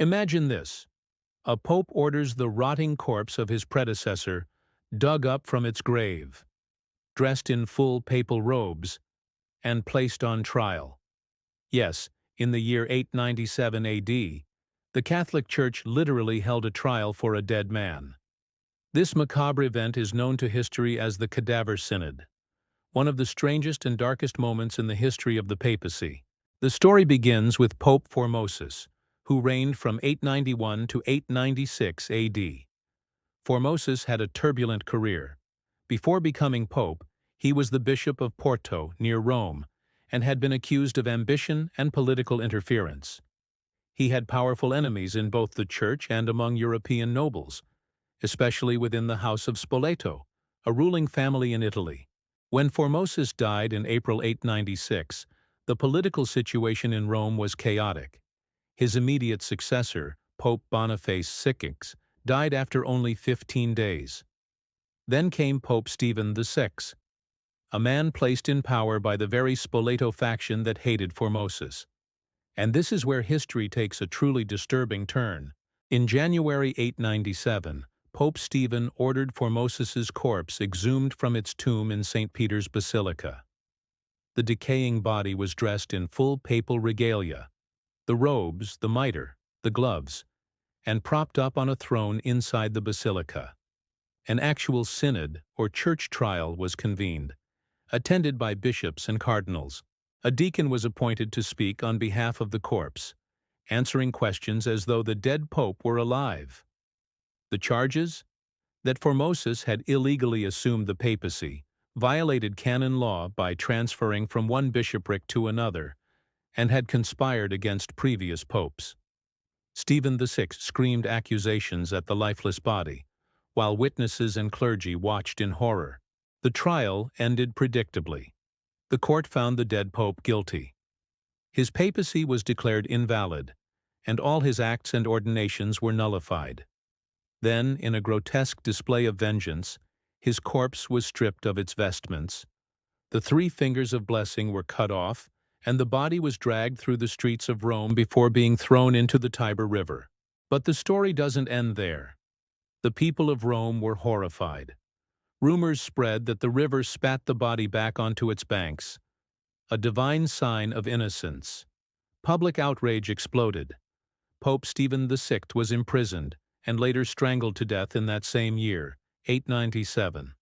Imagine this. A pope orders the rotting corpse of his predecessor dug up from its grave, dressed in full papal robes, and placed on trial. Yes, in the year 897 AD, the Catholic Church literally held a trial for a dead man. This macabre event is known to history as the Cadaver Synod, one of the strangest and darkest moments in the history of the papacy. The story begins with Pope Formosus, who reigned from 891 to 896 AD. Formosus had a turbulent career. Before becoming pope, he was the bishop of Porto, near Rome, and had been accused of ambition and political interference. He had powerful enemies in both the church and among European nobles, especially within the House of Spoleto, a ruling family in Italy. When Formosus died in April 896, the political situation in Rome was chaotic. His immediate successor, Pope Boniface VI, died after only 15 days. Then came Pope Stephen VI, a man placed in power by the very Spoleto faction that hated Formosus. And this is where history takes a truly disturbing turn. In January 897, Pope Stephen ordered Formosus's corpse exhumed from its tomb in St. Peter's Basilica. The decaying body was dressed in full papal regalia, the robes, the mitre, the gloves, and propped up on a throne inside the basilica. An actual synod, or church trial, was convened, attended by bishops and cardinals. A deacon was appointed to speak on behalf of the corpse, answering questions as though the dead pope were alive. The charges? That Formosus had illegally assumed the papacy, violated canon law by transferring from one bishopric to another, and had conspired against previous popes. Stephen VI screamed accusations at the lifeless body, while witnesses and clergy watched in horror. The trial ended predictably. The court found the dead pope guilty. His papacy was declared invalid, and all his acts and ordinations were nullified. Then, in a grotesque display of vengeance, his corpse was stripped of its vestments. The 3 fingers of blessing were cut off, and the body was dragged through the streets of Rome before being thrown into the Tiber River. But the story doesn't end there. The people of Rome were horrified. Rumors spread that the river spat the body back onto its banks, a divine sign of innocence. Public outrage exploded. Pope Stephen VI was imprisoned and later strangled to death in that same year, 897.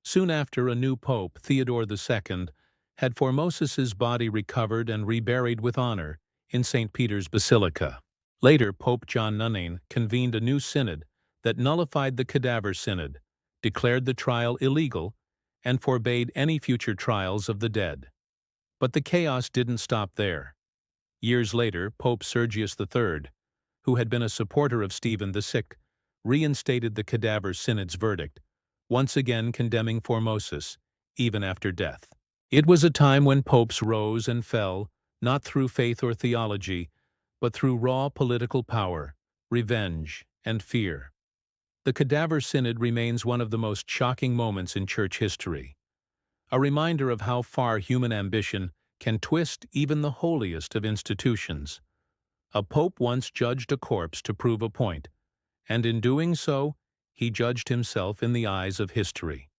Soon after, a new pope, Theodore II, had Formosus's body recovered and reburied with honor in St. Peter's Basilica. Later, Pope John IX convened a new synod that nullified the Cadaver Synod, declared the trial illegal, and forbade any future trials of the dead. But the chaos didn't stop there. Years later, Pope Sergius III, who had been a supporter of Stephen VI, reinstated the Cadaver Synod's verdict, once again condemning Formosus, even after death. It was a time when popes rose and fell, not through faith or theology, but through raw political power, revenge, and fear. The Cadaver Synod remains one of the most shocking moments in church history, a reminder of how far human ambition can twist even the holiest of institutions. A pope once judged a corpse to prove a point, and in doing so, he judged himself in the eyes of history.